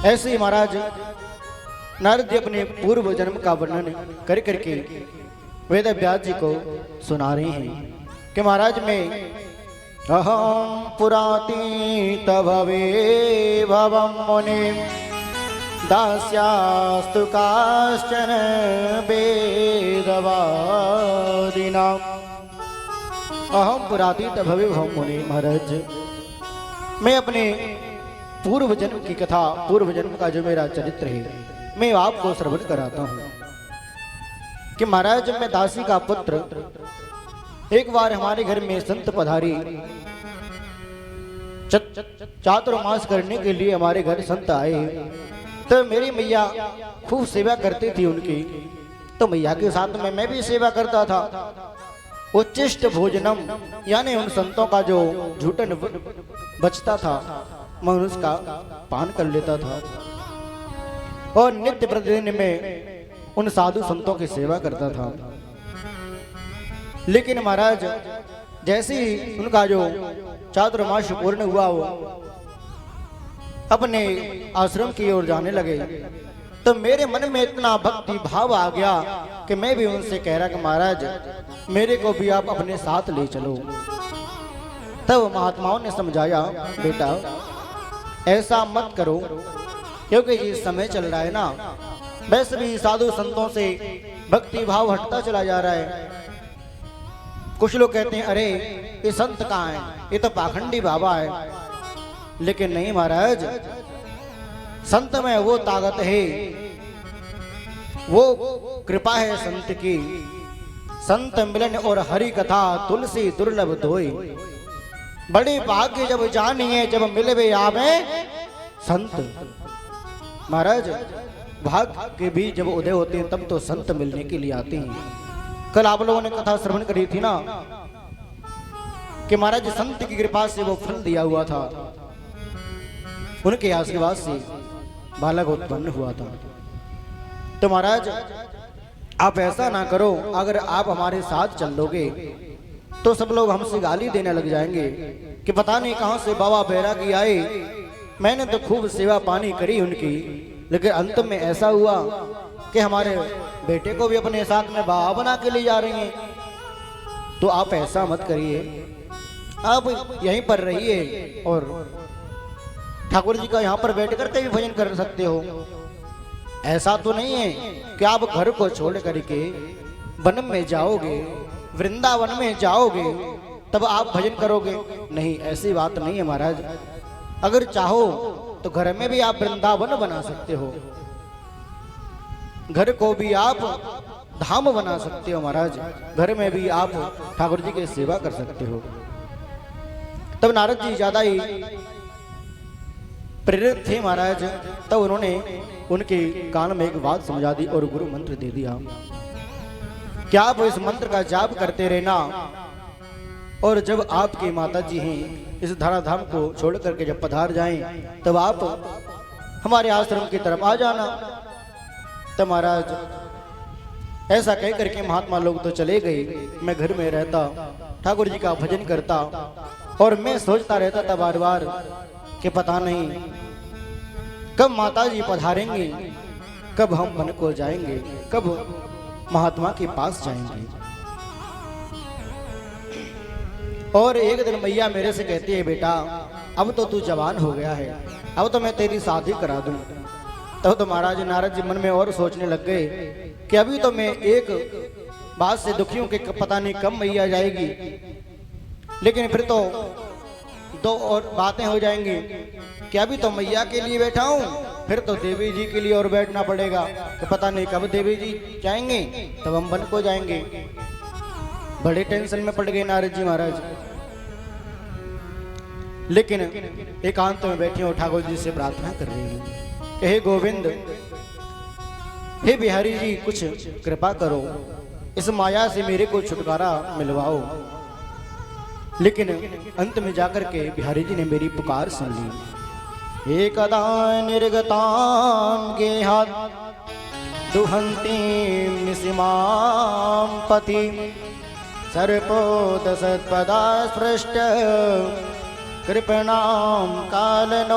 ऐसे ही महाराज नारद जी अपने पूर्व जन्म का वर्णन कर करके वेद व्यास जी को सुना रहे हैं कि महाराज मैं अहम पुरातीत भवे भवम मुनि दास्यास्तु काश्चन वेदवादिना। अहम पुरातीत भवे भवम मुनि, महाराज मैं अपने पूर्व जन्म की कथा, पूर्व जन्म का जो मेरा चरित्र है मैं आपको श्रवण कराता हूं कि महाराज मैं दासी का पुत्र, एक बार हमारे घर में संत पधारी, चातुर्मास करने के लिए हमारे घर संत आए। तो मेरी मैया खूब सेवा करती थी उनकी, तो मैया के साथ में मैं भी सेवा करता था। उच्चिष्ट भोजनम यानी उन संतों का जो झूठन बचता था मैं उसका पान कर लेता था और नित्य प्रतिदिन में उन साधु संतों की सेवा करता था। लेकिन महाराज जैसे ही उनका जो चातुर्मास पूर्ण हुआ वो अपने आश्रम की ओर जाने लगे, तो मेरे मन में इतना भक्ति भाव आ गया कि मैं भी उनसे कह रहा कि महाराज मेरे को भी आप अपने साथ ले चलो। तब महात्माओं ने समझाया, बेटा ऐसा मत करो, क्योंकि ये समय चल रहा है ना, वैसे भी साधु संतों से भक्ति भाव हटता चला जा रहा है। कुछ लोग कहते हैं अरे ये संत कहाँ है, ये तो पाखंडी बाबा है। लेकिन नहीं महाराज, संत में वो ताकत है, वो कृपा है संत की। संत मिलन और हरि कथा तुलसी दुर्लभ धोई, बड़ी भाग्य जब जानिए जब मिलवे आवे संत। महाराज भाग्य के भी जब उदय होते हैं तब तो संत मिलने के लिए आते हैं। कल आप लोगों ने कथा श्रवण करी थी ना कि महाराज संत की कृपा से वो फल दिया हुआ था, उनके आशीर्वाद से बालक उत्पन्न हुआ था। तो महाराज आप ऐसा ना करो, अगर आप हमारे साथ चल लोगे तो सब लोग हमसे गाली देने लग जाएंगे कि पता नहीं कहां से बाबा बैरागी आए। मैंने तो खूब सेवा पानी करी उनकी, लेकिन अंत में ऐसा हुआ कि हमारे बेटे को भी अपने साथ में बाबा बना के ले जा रही हैं। तो आप ऐसा मत करिए, आप यहीं पर रहिए और ठाकुर जी का यहाँ पर बैठ करके भी भजन कर सकते हो। ऐसा तो नहीं है कि आप घर को छोड़ करके वन में जाओगे, वृंदावन में जाओगे तब आप भजन करोगे। नहीं, ऐसी बात नहीं है महाराज। अगर चाहो तो घर में भी आप वृंदावन बना सकते हो, घर को भी आप धाम बना सकते हो महाराज। घर में भी आप ठाकुर जी की सेवा कर सकते हो। तब नारद जी ज्यादा ही प्रेरित थे महाराज, तब उन्होंने उनके कान में एक बात समझा दी और गुरु मंत्र दे दिया कि आप इस मंत्र का जाप करते रहना, और जब आपकी माता जी हैं इस धराधाम को छोड़ करके जब पधार जाएं तब आप हमारे आश्रम की तरफ आ जाना। तब महाराज ऐसा कह करके महात्मा लोग तो चले गए। मैं घर में रहता, ठाकुर जी का भजन करता और मैं सोचता रहता था बार बार कि पता नहीं कब माता जी पधारेंगे, कब हम वन को जाएंगे, कब महात्मा के पास जाएंगे। और एक दिन मैया मेरे से कहती है, बेटा अब तो तू जवान हो गया है, अब तो मैं तेरी शादी करा दूं। तब तो महाराज नारद जी मन में और सोचने लग गए कि अभी तो मैं एक बात से दुखी हूं कि पता नहीं कब मैया जाएगी, लेकिन फिर तो दो और बातें हो जाएंगी कि अभी तो मैया के लिए बैठा हूं, फिर तो देवी जी के लिए और बैठना पड़ेगा कि पता नहीं कब देवी जी जाएंगे तब हम वन को जाएंगे। बड़े टेंशन में पड़ गए नारद जी महाराज। लेकिन एकांत में बैठे हो ठाकुर जी से प्रार्थना कर रहे हैं कि हे गोविंद, हे बिहारी जी, कुछ कृपा करो, इस माया से मेरे को छुटकारा मिलवाओ। लेकिन अंत में जाकर के बिहारी जी ने मेरी पुकार सुन ली। एकदा निर्गतां गेहात् दुहन्तीं निसीमां पति सर्पोदसत्पदा स्पृष्ट कृपणां कालनोदितः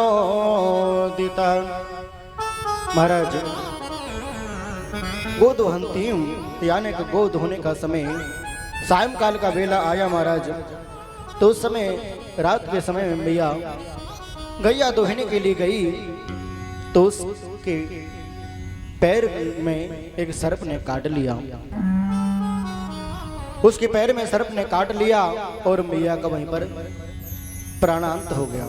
महाराज गोद हंती यानी कि गोद होने का समय सायंकाल का बेला आया महाराज। तो उस समय रात के समय में मैया गैया दोहने के लिए गई तो उसके पैर में एक सर्प ने काट लिया। उसके पैर में सर्प ने काट लिया और मैया का वहीं पर प्राणांत हो गया।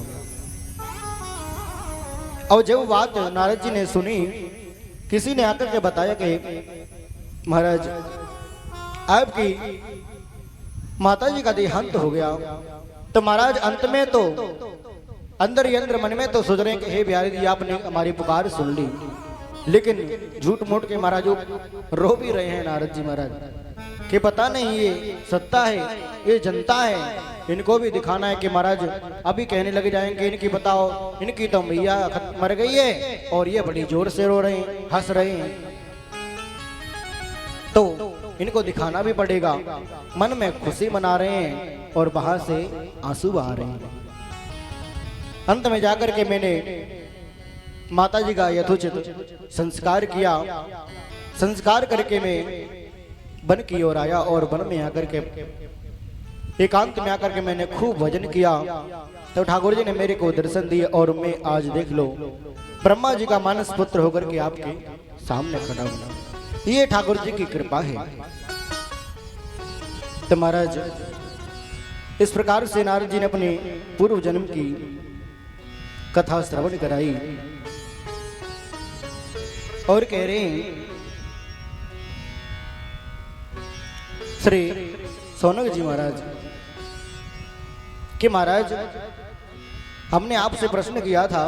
और जब बात नारद जी ने सुनी, किसी ने आकर के बताया कि महाराज आपकी माता जी का देहांत हो गया। तो महाराज अंत में तो अंदर ही अंदर मन में तो सोच रहे हैं कि हे बिहारी जी आपने हमारी पुकार सुन ली, लेकिन झूठ मूठ के महाराज रो भी रहे हैं नारद जी महाराज कि पता नहीं ये सत्ता है ये जनता है, इनको भी दिखाना है कि महाराज अभी कहने लगे जाएंगे इनकी बताओ इनकी तो मैया मर गई है और ये बड़ी जोर से रो रहे हैं हंस रहे हैं, तो इनको दिखाना भी पड़ेगा। मन में खुशी मना रहे हैं और बाहर से आंसू बहा रहे हैं। अंत में जाकर के मैंने माता जी का यथोचित संस्कार किया। संस्कार करके मैं वन की ओर आया और वन में आकर के एकांत में आकर के मैंने खूब भजन किया। तो ठाकुर जी ने मेरे को दर्शन दिए और मैं आज देख लो ब्रह्मा जी का मानस पुत्र होकर के आपके सामने खड़ा हूं। ये ठाकुर जी की कृपा है। तो महाराज इस प्रकार से नारद जी ने अपने पूर्व जन्म की कथा श्रवण कराई और कह रहे हैं श्री सोनक जी महाराज कि महाराज हमने आपसे प्रश्न किया था